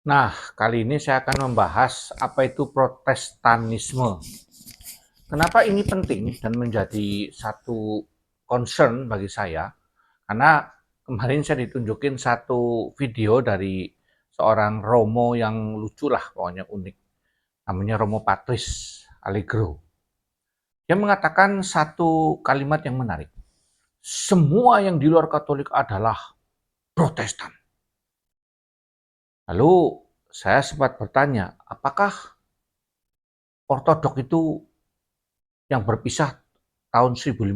Nah, kali ini saya akan membahas apa itu Protestanisme. Kenapa ini penting dan menjadi satu concern bagi saya? Karena kemarin saya ditunjukin satu video dari seorang Romo yang lucu lah, pokoknya unik. Namanya Romo Patris Allegro. Dia mengatakan satu kalimat yang menarik. Semua yang di luar Katolik adalah Protestan. Lalu saya sempat bertanya, apakah Ortodok itu yang berpisah tahun 1050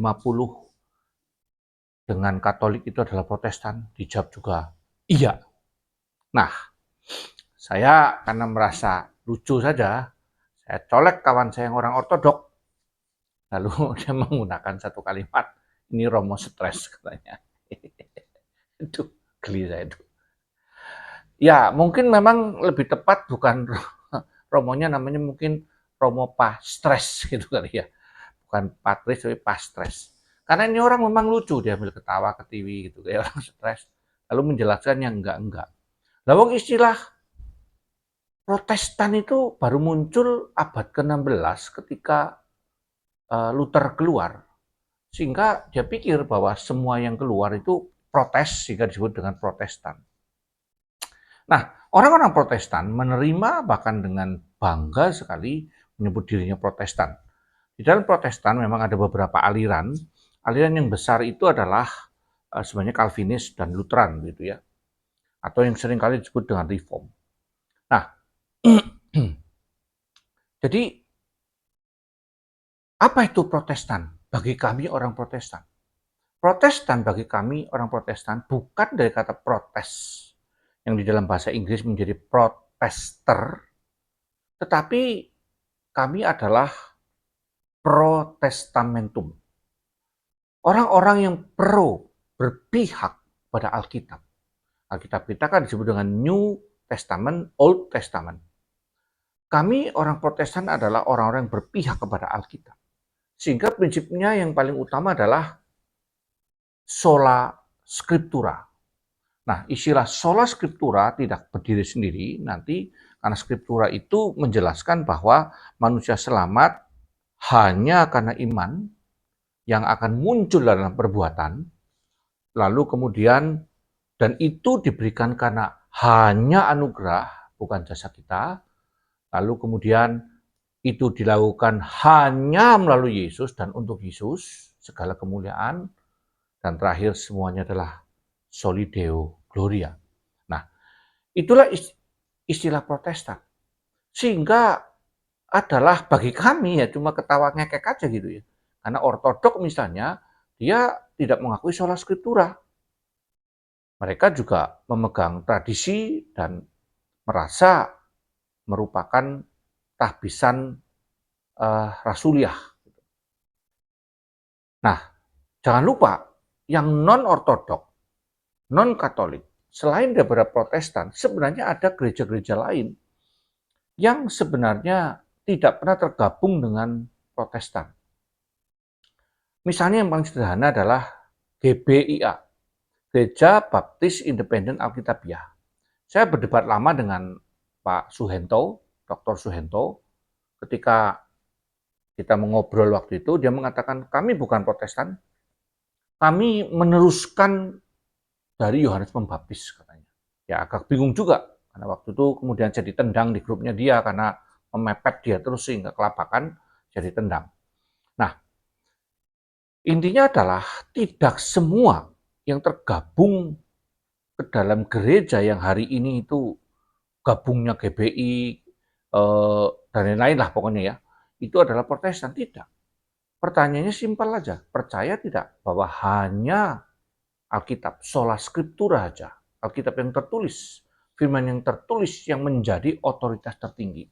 dengan Katolik itu adalah Protestan? Dijawab juga iya. Nah, saya karena merasa lucu saja, saya colek kawan saya yang orang Ortodok, lalu dia menggunakan satu kalimat, ini Romo stres katanya. Itu geli saya itu. Ya, mungkin memang lebih tepat bukan Romonya, namanya mungkin Romo Pastres gitu kali ya. Bukan Patris tapi Pastres. Karena ini orang memang lucu, dia ambil ketawa ketiwi gitu kayak orang stres. Lalu menjelaskan yang enggak. Lawang istilah Protestan itu baru muncul abad ke-16 ketika Luther keluar. Sehingga dia pikir bahwa semua yang keluar itu protes, sehingga disebut dengan Protestan. Nah, orang-orang Protestan menerima bahkan dengan bangga sekali menyebut dirinya Protestan. Di dalam Protestan memang ada beberapa aliran. Aliran yang besar itu adalah sebenarnya Calvinis dan Lutheran gitu ya. Atau yang sering kali disebut dengan Reform. Nah, jadi apa itu Protestan? Bagi kami orang Protestan. Protestan bagi kami orang Protestan bukan dari kata protes yang di dalam bahasa Inggris menjadi protester, tetapi kami adalah protestamentum. Orang-orang yang pro, berpihak pada Alkitab. Alkitab kita kan disebut dengan New Testament, Old Testament. Kami orang Protestan adalah orang-orang yang berpihak kepada Alkitab. Sehingga prinsipnya yang paling utama adalah sola scriptura. Nah, istilah sola scriptura tidak berdiri sendiri nanti, karena scriptura itu menjelaskan bahwa manusia selamat hanya karena iman yang akan muncul dalam perbuatan, lalu kemudian dan itu diberikan karena hanya anugerah, bukan jasa kita, lalu kemudian itu dilakukan hanya melalui Yesus dan untuk Yesus, segala kemuliaan, dan terakhir semuanya adalah soli deo gloria. Nah, itulah istilah Protestan. Sehingga adalah bagi kami ya cuma ketawa ngekek aja gitu ya. Karena Ortodok misalnya, dia tidak mengakui sola scriptura. Mereka juga memegang tradisi dan merasa merupakan tahbisan rasuliah. Nah, jangan lupa yang non-ortodok, non-katolik, selain daripada Protestan, sebenarnya ada gereja-gereja lain yang sebenarnya tidak pernah tergabung dengan Protestan. Misalnya yang paling sederhana adalah GBIA, Gereja Baptis Independen Alkitabiah. Saya berdebat lama dengan Pak Suhento, Dr. Suhento, ketika kita mengobrol waktu itu, dia mengatakan, kami bukan Protestan, kami meneruskan dari Yohanes Pembaptis, katanya. Ya agak bingung juga, karena waktu itu kemudian saya ditendang di grupnya dia, karena memepet dia terus sehingga kelabakan, jadi tendang. Nah, intinya adalah tidak semua yang tergabung ke dalam gereja yang hari ini itu gabungnya GBI dan lain-lain lah pokoknya ya, itu adalah Protestan. Tidak. Pertanyaannya simpel aja, percaya tidak bahwa hanya Alkitab, sola scriptura aja, Alkitab yang tertulis, firman yang tertulis yang menjadi otoritas tertinggi.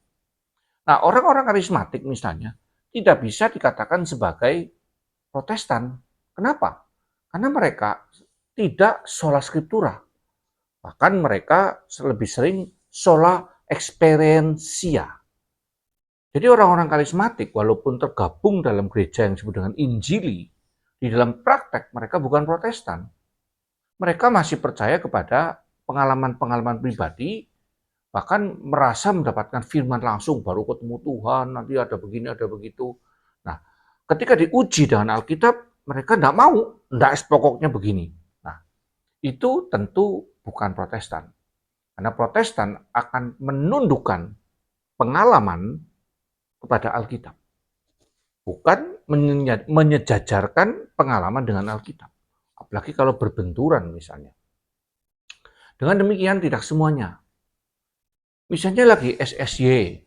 Nah, orang-orang karismatik misalnya tidak bisa dikatakan sebagai Protestan. Kenapa? Karena mereka tidak sola scriptura. Bahkan mereka lebih sering sola experientia. Jadi orang-orang karismatik walaupun tergabung dalam gereja yang disebut dengan Injili, di dalam praktek mereka bukan Protestan. Mereka masih percaya kepada pengalaman-pengalaman pribadi bahkan merasa mendapatkan firman langsung, baru ketemu Tuhan, nanti ada begini, ada begitu. Nah, ketika diuji dengan Alkitab, mereka tidak mau, tidak pokoknya begini. Nah, itu tentu bukan Protestan. Karena Protestan akan menundukkan pengalaman kepada Alkitab. Bukan menyejajarkan pengalaman dengan Alkitab. Apalagi kalau berbenturan misalnya. Dengan demikian tidak semuanya. Misalnya lagi SSY,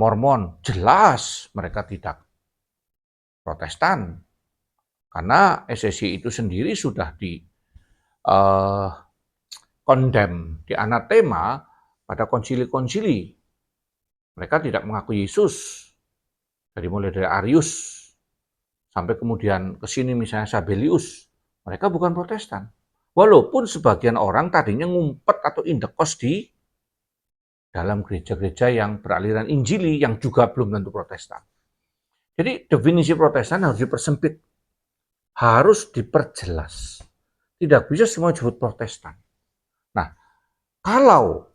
Mormon, jelas mereka tidak Protestan. Karena SSY itu sendiri sudah di condemn, di anatema pada konsili-konsili. Mereka tidak mengakui Yesus. Mulai dari Arius, sampai kemudian ke sini misalnya Sabellius. Mereka bukan Protestan. Walaupun sebagian orang tadinya ngumpet atau indekos di dalam gereja-gereja yang beraliran Injili yang juga belum tentu Protestan. Jadi definisi Protestan harus dipersempit, harus diperjelas. Tidak bisa semua disebut Protestan. Nah, kalau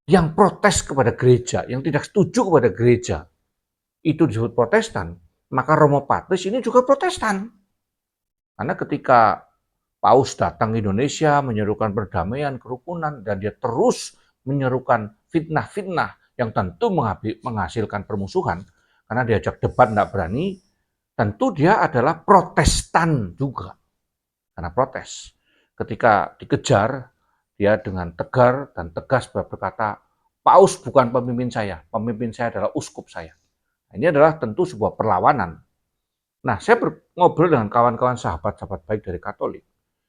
yang protes kepada gereja, yang tidak setuju kepada gereja, itu disebut Protestan, maka Romo Patris ini juga Protestan. Karena ketika Paus datang ke Indonesia menyerukan perdamaian, kerukunan, dan dia terus menyerukan fitnah-fitnah yang tentu menghasilkan permusuhan, karena diajak debat tidak berani, tentu dia adalah Protestan juga. Karena protes. Ketika dikejar, dia dengan tegar dan tegas berkata, Paus bukan pemimpin saya adalah uskup saya. Ini adalah tentu sebuah perlawanan. Nah, saya ngobrol dengan kawan-kawan sahabat-sahabat baik dari Katolik.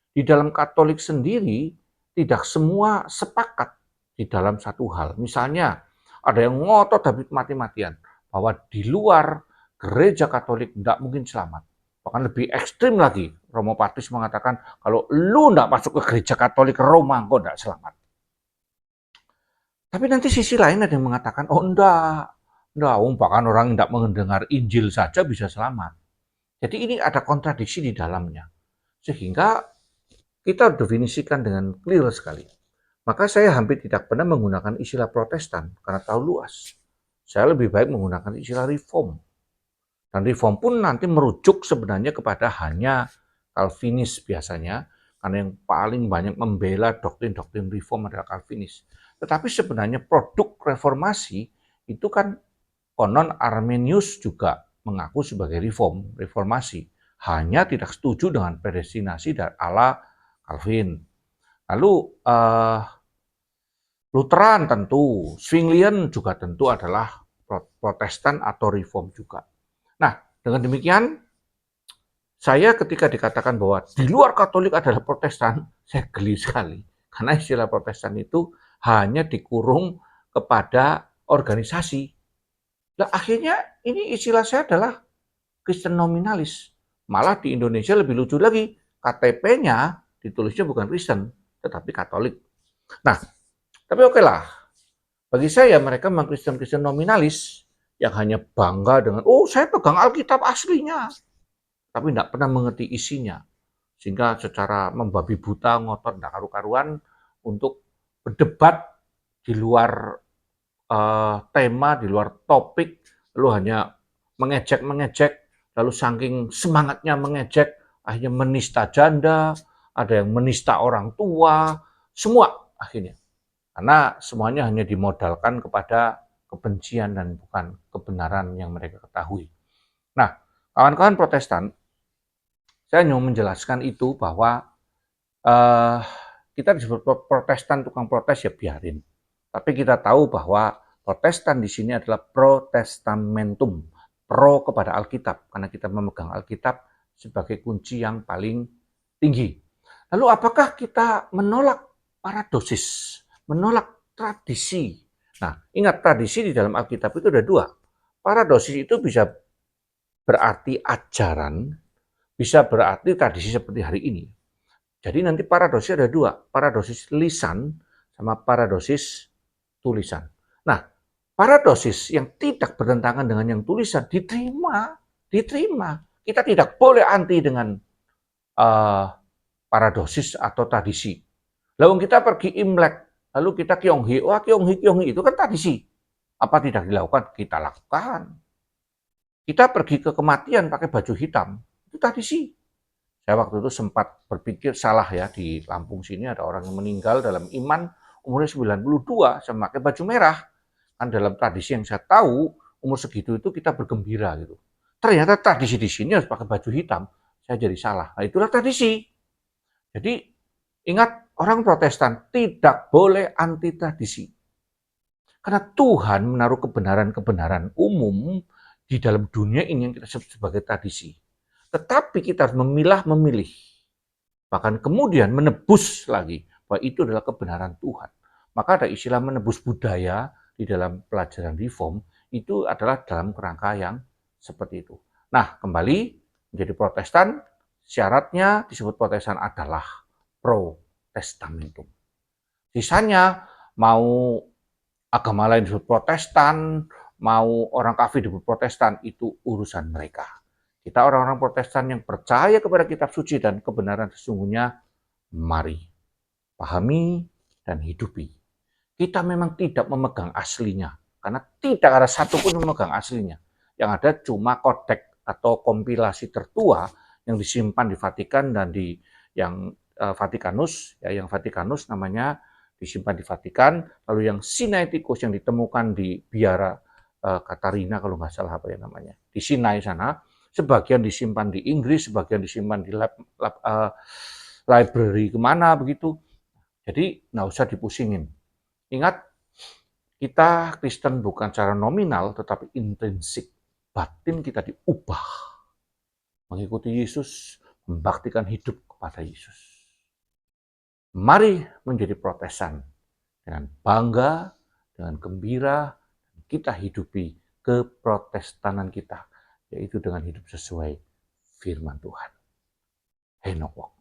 Di dalam Katolik sendiri, tidak semua sepakat di dalam satu hal. Misalnya, ada yang ngotot habis mati-matian, bahwa di luar gereja Katolik tidak mungkin selamat. Bahkan lebih ekstrim lagi, Romo Patris mengatakan, kalau lu tidak masuk ke gereja Katolik Roma, engkau tidak selamat. Tapi nanti sisi lain ada yang mengatakan, oh enggak, bahkan orang tidak mendengar Injil saja bisa selamat. Jadi ini ada kontradiksi di dalamnya. Sehingga kita definisikan dengan clear sekali. Maka saya hampir tidak pernah menggunakan istilah Protestan karena terlalu luas. Saya lebih baik menggunakan istilah Reform. Dan Reform pun nanti merujuk sebenarnya kepada hanya Calvinis biasanya, karena yang paling banyak membela doktrin-doktrin Reform adalah Calvinis. Tetapi sebenarnya produk reformasi itu kan konon Arminius juga mengaku sebagai reformasi. Hanya tidak setuju dengan predestinasi dan ala Calvin. Lalu Lutheran tentu, Zwinglian juga tentu adalah Protestan atau Reform juga. Nah, dengan demikian, saya ketika dikatakan bahwa di luar Katolik adalah Protestan, saya geli sekali. Karena istilah Protestan itu hanya dikurung kepada organisasi. Nah, akhirnya ini istilah saya adalah Kristen nominalis. Malah di Indonesia lebih lucu lagi, KTP-nya ditulisnya bukan Kristen, tetapi Katolik. Nah, tapi oke lah. Bagi saya mereka memang Kristen-Kristen nominalis yang hanya bangga dengan, oh saya pegang Alkitab aslinya. Tapi tidak pernah mengerti isinya. Sehingga secara membabi buta, ngotot, tidak karu-karuan untuk berdebat di luar tema, di luar topik, lalu hanya mengejek, lalu saking semangatnya mengejek, akhirnya menista janda, ada yang menista orang tua, semua akhirnya. Karena semuanya hanya dimodalkan kepada kebencian dan bukan kebenaran yang mereka ketahui. Nah, kawan-kawan Protestan, saya hanya menjelaskan itu bahwa kita disebut Protestan, tukang protes ya biarin. Tapi kita tahu bahwa Protestan di sini adalah protestamentum, pro kepada Alkitab, karena kita memegang Alkitab sebagai kunci yang paling tinggi. Lalu apakah kita menolak paradosis, menolak tradisi? Nah, ingat tradisi di dalam Alkitab itu ada dua. Paradosis itu bisa berarti ajaran, bisa berarti tradisi seperti hari ini. Jadi nanti paradosis ada dua, paradosis lisan sama paradosis tulisan. Nah, paradosis yang tidak bertentangan dengan yang tulisan diterima. Kita tidak boleh anti dengan paradosis atau tradisi. Lalu kita pergi Imlek, Lalu kita Kyonghi, wah Kyonghi itu kan tradisi. Apa tidak dilakukan? Kita lakukan. Kita pergi ke kematian pakai baju hitam, itu tradisi. Saya waktu itu sempat berpikir salah ya, di Lampung sini ada orang yang meninggal dalam iman umurnya 92 sama pakai baju merah. Kan dalam tradisi yang saya tahu, umur segitu itu kita bergembira gitu. Ternyata tradisi di sini harus pakai baju hitam. Saya jadi salah. Nah, itulah tradisi. Jadi ingat, orang Protestan tidak boleh anti tradisi. Karena Tuhan menaruh kebenaran-kebenaran umum di dalam dunia ini yang kita sebut sebagai tradisi. Tetapi kita harus memilah-memilih. Bahkan kemudian menebus lagi bahwa itu adalah kebenaran Tuhan. Maka ada istilah menebus budaya di dalam pelajaran reform, itu adalah dalam kerangka yang seperti itu. Nah, kembali menjadi Protestan, syaratnya disebut Protestan adalah pro-testamentum. Sisanya mau agama lain disebut Protestan, mau orang kafir disebut Protestan, itu urusan mereka. Kita orang-orang Protestan yang percaya kepada kitab suci dan kebenaran sesungguhnya, mari pahami dan hidupi. Kita memang tidak memegang aslinya, karena tidak ada satupun memegang aslinya. Yang ada cuma kodek atau kompilasi tertua yang disimpan di Vatikan dan di yang Vatikanus, ya, yang Vatikanus namanya disimpan di Vatikan, lalu yang Sinaiticus yang ditemukan di Biara Katarina kalau nggak salah apa ya namanya, di Sinai sana, sebagian disimpan di Inggris, sebagian disimpan di library kemana begitu. Jadi nggak usah dipusingin. Ingat, kita Kristen bukan secara nominal, tetapi intrinsik. Batin kita diubah. Mengikuti Yesus, membaktikan hidup kepada Yesus. Mari menjadi Protestan dengan bangga, dengan gembira, kita hidupi keprotestanan kita, yaitu dengan hidup sesuai firman Tuhan. Henok Wong.